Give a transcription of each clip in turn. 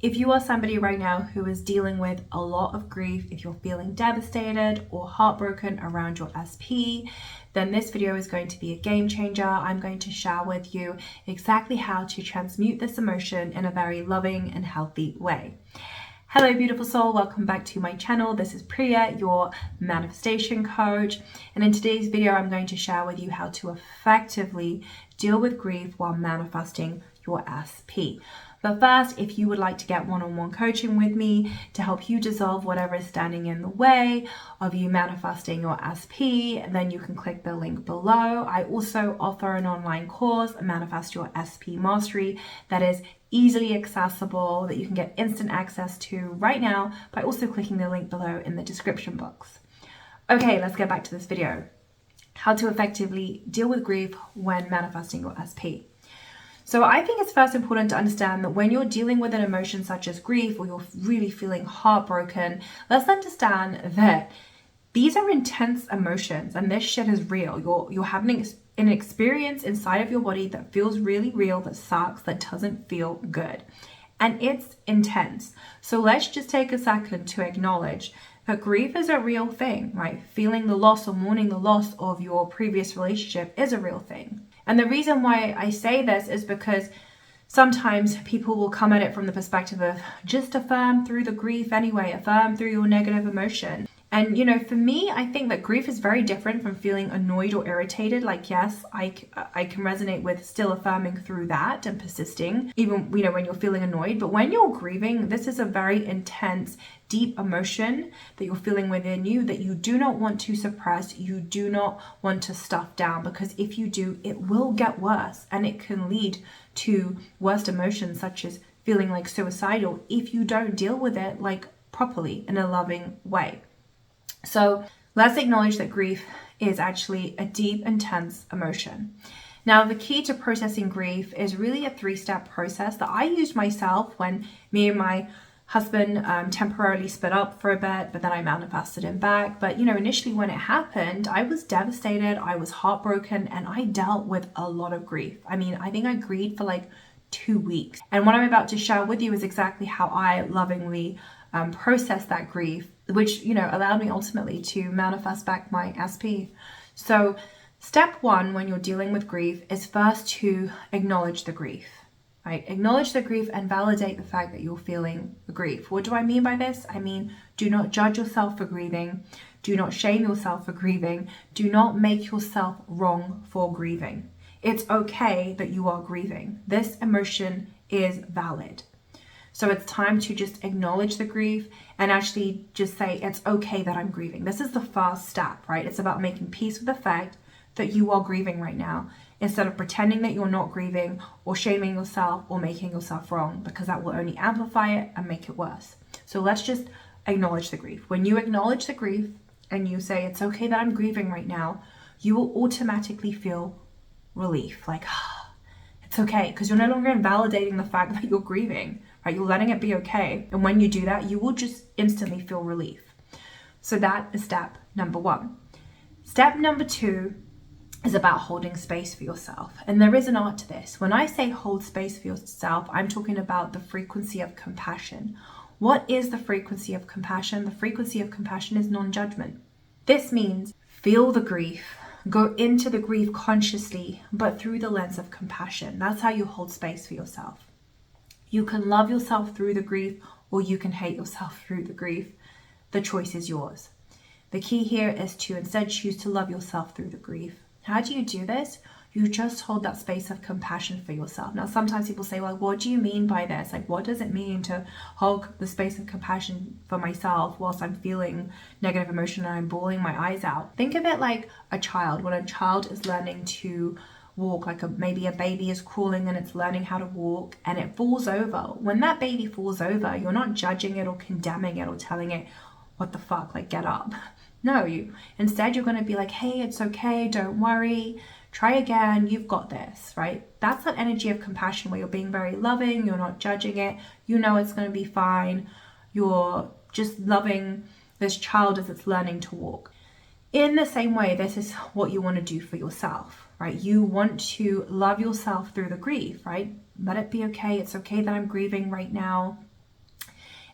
If you are somebody right now who is dealing with a lot of grief, if you're feeling devastated or heartbroken around your SP, then this video is going to be a game changer. I'm going to share with you exactly how to transmute this emotion in a very loving and healthy way. Hello, beautiful soul. Welcome back to my channel. This is Priya, your manifestation coach. And in today's video, I'm going to share with you how to effectively deal with grief while manifesting your SP. But first, if you would like to get one-on-one coaching with me to help you dissolve whatever is standing in the way of you manifesting your SP, then you can click the link below. I also offer an online course, Manifest Your SP Mastery, that is easily accessible, that you can get instant access to right now by also clicking the link below in the description box. Okay, let's get back to this video. How to effectively deal with grief when manifesting your SP. So I think it's first important to understand that when you're dealing with an emotion such as grief, or you're really feeling heartbroken, let's understand that these are intense emotions and this shit is real. You're having an experience inside of your body that feels really real, that sucks, that doesn't feel good. And it's intense. So let's just take a second to acknowledge that grief is a real thing, right? Feeling the loss or mourning the loss of your previous relationship is a real thing. And the reason why I say this is because sometimes people will come at it from the perspective of just affirm through the grief anyway, affirm through your negative emotion. And, you know, for me, I think that grief is very different from feeling annoyed or irritated. Like, yes, I can resonate with still affirming through that and persisting, even, you know, when you're feeling annoyed. But when you're grieving, this is a very intense, deep emotion that you're feeling within you that you do not want to suppress. You do not want to stuff down, because if you do, it will get worse and it can lead to worse emotions such as feeling like suicidal if you don't deal with it like properly in a loving way. So let's acknowledge that grief is actually a deep, intense emotion. Now, the key to processing grief is really a 3-step process that I used myself when me and my husband temporarily split up for a bit, but then I manifested him back. But, you know, initially when it happened, I was devastated, I was heartbroken, and I dealt with a lot of grief. I mean, I think I grieved for like 2 weeks. And what I'm about to share with you is exactly how I lovingly process that grief, which, you know, allowed me ultimately to manifest back my SP. So step 1 when you're dealing with grief is first to acknowledge the grief, right? Acknowledge the grief and validate the fact that you're feeling the grief. What do I mean by this? I mean, do not judge yourself for grieving. Do not shame yourself for grieving. Do not make yourself wrong for grieving. It's okay that you are grieving. This emotion is valid. So it's time to just acknowledge the grief and actually just say, it's okay that I'm grieving. This is the first step, right? It's about making peace with the fact that you are grieving right now, instead of pretending that you're not grieving or shaming yourself or making yourself wrong, because that will only amplify it and make it worse. So let's just acknowledge the grief. When you acknowledge the grief and you say, it's okay that I'm grieving right now, you will automatically feel relief. Like, it's okay, because you're no longer invalidating the fact that you're grieving, right? You're letting it be okay. And when you do that, you will just instantly feel relief. So that is step number 1. Step number 2 is about holding space for yourself. And there is an art to this. When I say hold space for yourself, I'm talking about the frequency of compassion. What is the frequency of compassion? The frequency of compassion is non-judgment. This means feel the grief, go into the grief consciously, but through the lens of compassion. That's how you hold space for yourself. You can love yourself through the grief, or you can hate yourself through the grief. The choice is yours. The key here is to instead choose to love yourself through the grief. How do you do this? You just hold that space of compassion for yourself. Now, sometimes people say, well, what do you mean by this? Like, what does it mean to hold the space of compassion for myself whilst I'm feeling negative emotion and I'm bawling my eyes out? Think of it like a child. When a child is learning to walk, like maybe a baby is crawling and it's learning how to walk and it falls over. When that baby falls over, you're not judging it or condemning it or telling it, what the fuck, like, get up. No, instead you're going to be like, hey, it's okay, don't worry, try again, you've got this, right? That's that energy of compassion where you're being very loving, you're not judging it, you know it's going to be fine, you're just loving this child as it's learning to walk. In the same way, this is what you want to do for yourself, right? You want to love yourself through the grief, right? Let it be okay. It's okay that I'm grieving right now.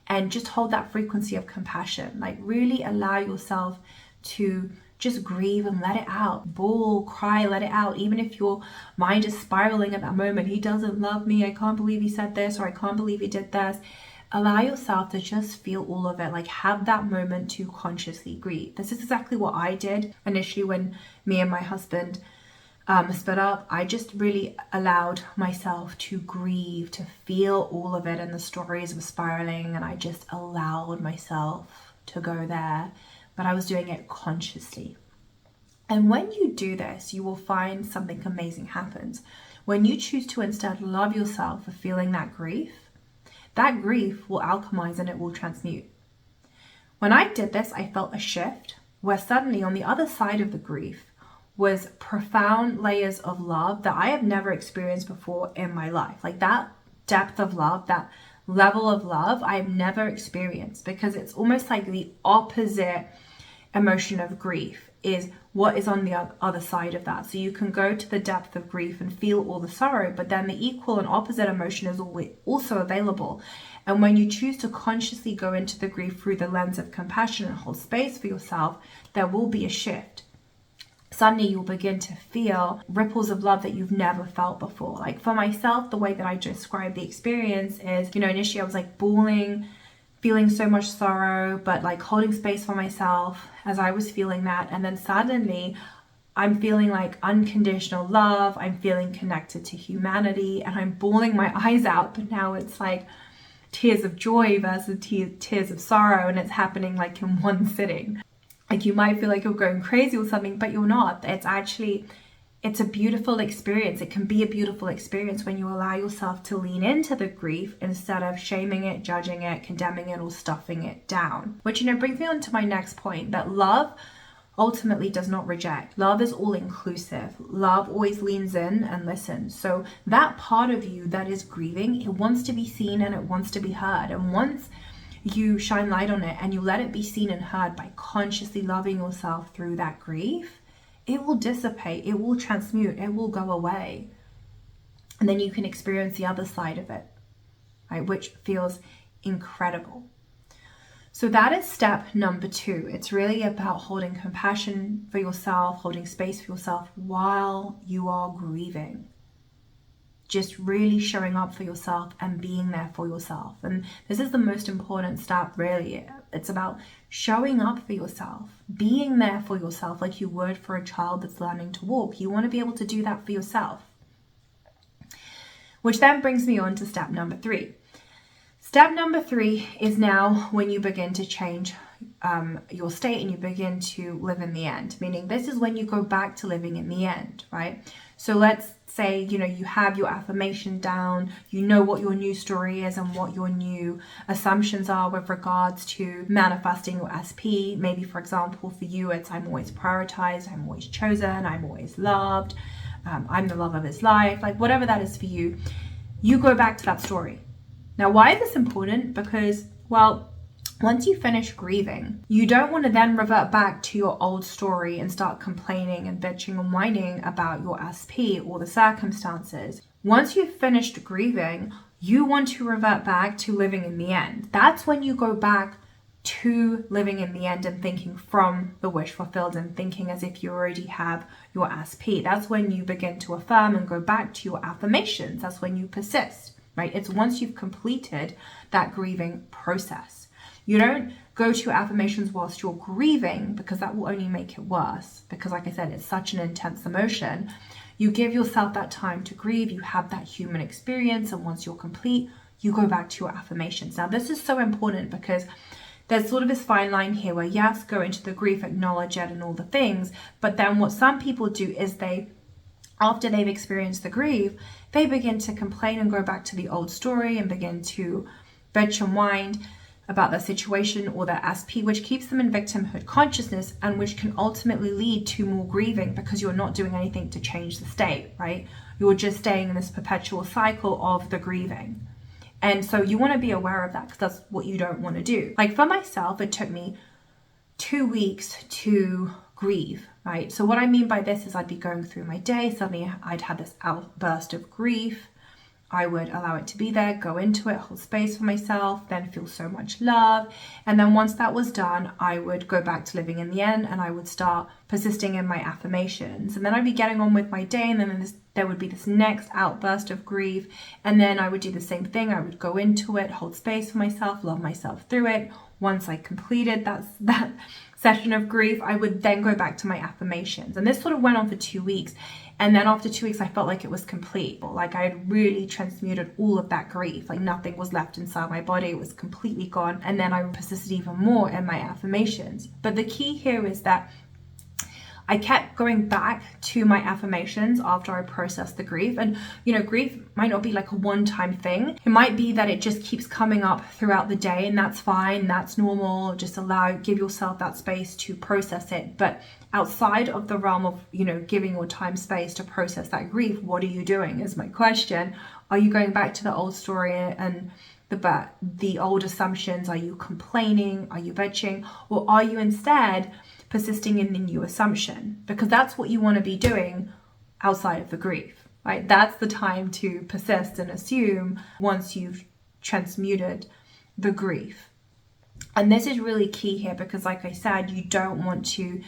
and just hold that frequency of compassion. Like really allow yourself to just grieve and let it out. Bawl, cry, let it out. Even if your mind is spiraling at that moment, he doesn't love me, I can't believe he said this, or I can't believe he did this. Allow yourself to just feel all of it. Like have that moment to consciously grieve. This is exactly what I did initially when me and my husband split up. I just really allowed myself to grieve, to feel all of it, and the stories were spiraling, and I just allowed myself to go there, but I was doing it consciously. And when you do this, you will find something amazing happens. When you choose to instead love yourself for feeling that grief will alchemize and it will transmute. When I did this, I felt a shift where suddenly on the other side of the grief was profound layers of love that I have never experienced before in my life. Like that depth of love, that level of love I've never experienced, because it's almost like the opposite emotion of grief is what is on the other side of that. So you can go to the depth of grief and feel all the sorrow, but then the equal and opposite emotion is also available. And when you choose to consciously go into the grief through the lens of compassion and hold space for yourself, there will be a shift. Suddenly you'll begin to feel ripples of love that you've never felt before. Like for myself, the way that I describe the experience is, initially I was like bawling, feeling so much sorrow, but like holding space for myself as I was feeling that. And then suddenly I'm feeling like unconditional love. I'm feeling connected to humanity, and I'm bawling my eyes out. But now it's like tears of joy versus tears of sorrow. And it's happening like in one sitting. Like you might feel like you're going crazy or something, but you're not. It's a beautiful experience. It can be a beautiful experience when you allow yourself to lean into the grief instead of shaming it, judging it, condemning it, or stuffing it down. Which, brings me on to my next point, that love ultimately does not reject. Love is all inclusive. Love always leans in and listens. So that part of you that is grieving, it wants to be seen and it wants to be heard. And once you shine light on it and you let it be seen and heard by consciously loving yourself through that grief, it will dissipate, it will transmute, it will go away. And then you can experience the other side of it, right? Which feels incredible. So that is step number 2. It's really about holding compassion for yourself, holding space for yourself while you are grieving. Just really showing up for yourself and being there for yourself. And this is the most important step, really. It's about showing up for yourself, being there for yourself like you would for a child that's learning to walk. You want to be able to do that for yourself. Which then brings me on to step number 3. Step number 3 is now when you begin to change your state and you begin to live in the end. Meaning this is when you go back to living in the end, right? So let's say, you have your affirmation down, you know what your new story is and what your new assumptions are with regards to manifesting your SP. Maybe, for example, for you, it's I'm always prioritized, I'm always chosen, I'm always loved, I'm the love of his life. Like whatever that is for you, you go back to that story. Now, why is this important? Because, once you finish grieving, you don't want to then revert back to your old story and start complaining and bitching and whining about your SP or the circumstances. Once you've finished grieving, you want to revert back to living in the end. That's when you go back to living in the end and thinking from the wish fulfilled and thinking as if you already have your SP. That's when you begin to affirm and go back to your affirmations. That's when you persist, right? It's once you've completed that grieving process. You don't go to affirmations whilst you're grieving, because that will only make it worse. Because like I said, it's such an intense emotion. You give yourself that time to grieve. You have that human experience. And once you're complete, you go back to your affirmations. Now, this is so important because there's sort of this fine line here where, yes, go into the grief, acknowledge it and all the things. But then what some people do is after they've experienced the grief, they begin to complain and go back to the old story and begin to bitch and whine about their situation or their SP, which keeps them in victimhood consciousness and which can ultimately lead to more grieving because you're not doing anything to change the state, right? You're just staying in this perpetual cycle of the grieving. And so you want to be aware of that because that's what you don't want to do. Like for myself, it took me 2 weeks to grieve, right? So what I mean by this is I'd be going through my day, suddenly I'd have this outburst of grief. I would allow it to be there, go into it, hold space for myself, then feel so much love. And then once that was done, I would go back to living in the end, and I would start persisting in my affirmations. And then I'd be getting on with my day, and then there would be this next outburst of grief. And then I would do the same thing. I would go into it, hold space for myself, love myself through it. Once I completed that session of grief, I would then go back to my affirmations. And this sort of went on for 2 weeks. And then after 2 weeks, I felt like it was complete. Like I had really transmuted all of that grief. Like nothing was left inside my body. It was completely gone. And then I persisted even more in my affirmations. But the key here is that I kept going back to my affirmations after I processed the grief. And, grief might not be like a one-time thing. It might be that it just keeps coming up throughout the day, and that's fine. That's normal. Just give yourself that space to process it. But outside of the realm of, giving your time space to process that grief, what are you doing is my question. Are you going back to the old story and the old assumptions? Are you complaining? Are you bitching? Or are you instead persisting in the new assumption? Because that's what you want to be doing outside of the grief, right? That's the time to persist and assume once you've transmuted the grief. And this is really key here because, like I said, you don't want to,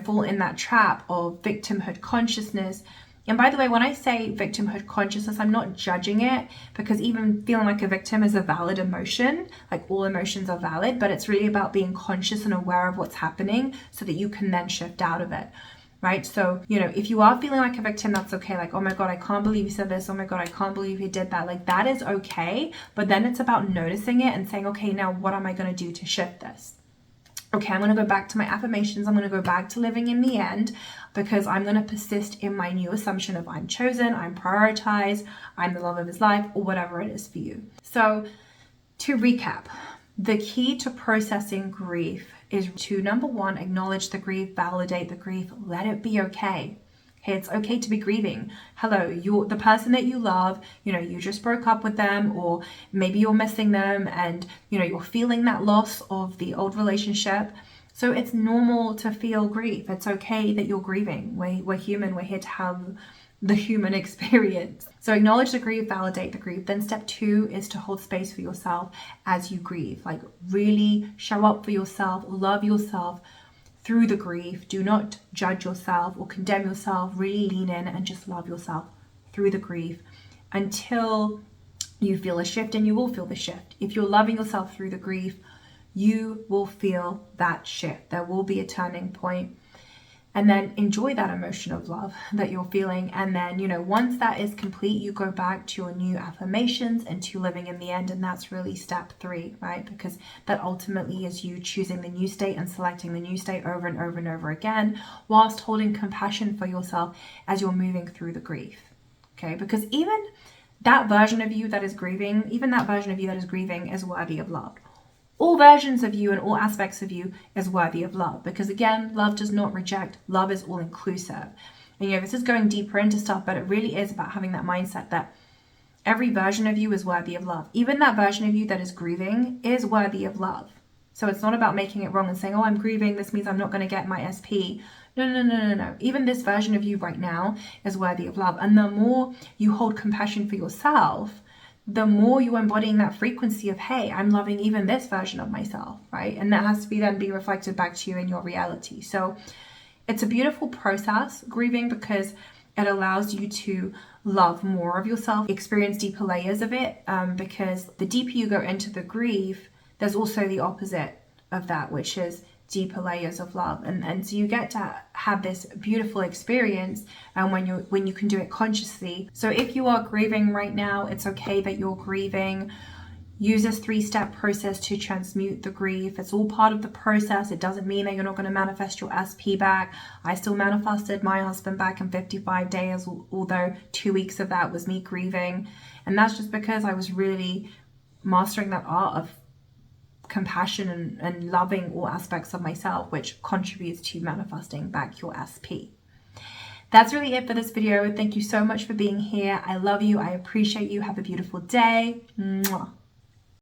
fall in that trap of victimhood consciousness. And by the way, when I say victimhood consciousness, I'm not judging it, because even feeling like a victim is a valid emotion. Like all emotions are valid, but it's really about being conscious and aware of what's happening so that you can then shift out of it, right? So, if you are feeling like a victim, that's okay. Like, oh my God, I can't believe you said this. Oh my God, I can't believe you did that. Like that is okay. But then it's about noticing it and saying, okay, now what am I going to do to shift this? Okay, I'm going to go back to my affirmations. I'm going to go back to living in the end, because I'm going to persist in my new assumption of I'm chosen, I'm prioritized, I'm the love of his life, or whatever it is for you. So to recap, the key to processing grief is to, number one, acknowledge the grief, validate the grief, let it be okay. It's okay to be grieving. Hello, you're the person that you love, you just broke up with them, or maybe you're missing them and, you're feeling that loss of the old relationship. So it's normal to feel grief. It's okay that you're grieving. We're human. We're here to have the human experience. So acknowledge the grief, validate the grief. Then step 2 is to hold space for yourself as you grieve. Like really show up for yourself, love yourself through the grief. Do not judge yourself or condemn yourself. Really lean in and just love yourself through the grief until you feel a shift, and you will feel the shift. If you're loving yourself through the grief, you will feel that shift. There will be a turning point. And then enjoy that emotion of love that you're feeling. And then, once that is complete, you go back to your new affirmations and to living in the end. And that's really step 3, right? Because that ultimately is you choosing the new state and selecting the new state over and over and over again, whilst holding compassion for yourself as you're moving through the grief. Okay? Because even that version of you that is grieving, is worthy of love. All versions of you and all aspects of you is worthy of love, because again, love does not reject. Love is all inclusive. And this is going deeper into stuff, but it really is about having that mindset that every version of you is worthy of love. Even that version of you that is grieving is worthy of love. So it's not about making it wrong and saying, oh, I'm grieving, this means I'm not going to get my SP. No. Even this version of you right now is worthy of love. And the more you hold compassion for yourself, the more you're embodying that frequency of, hey, I'm loving even this version of myself, right? And that has to then be reflected back to you in your reality. So it's a beautiful process, grieving, because it allows you to love more of yourself, experience deeper layers of it, because the deeper you go into the grief, there's also the opposite of that, which is deeper layers of love, and so you get to have this beautiful experience, and when you can do it consciously. So if you are grieving right now, it's okay that you're grieving. Use this 3-step process to transmute the grief. It's all part of the process. It doesn't mean that you're not going to manifest your SP back. I still manifested my husband back in 55 days, although 2 weeks of that was me grieving, and that's just because I was really mastering that art of compassion and loving all aspects of myself, which contributes to manifesting back your SP. That's really it for this video. Thank you so much for being here. I love you. I appreciate you. Have a beautiful day. Mwah.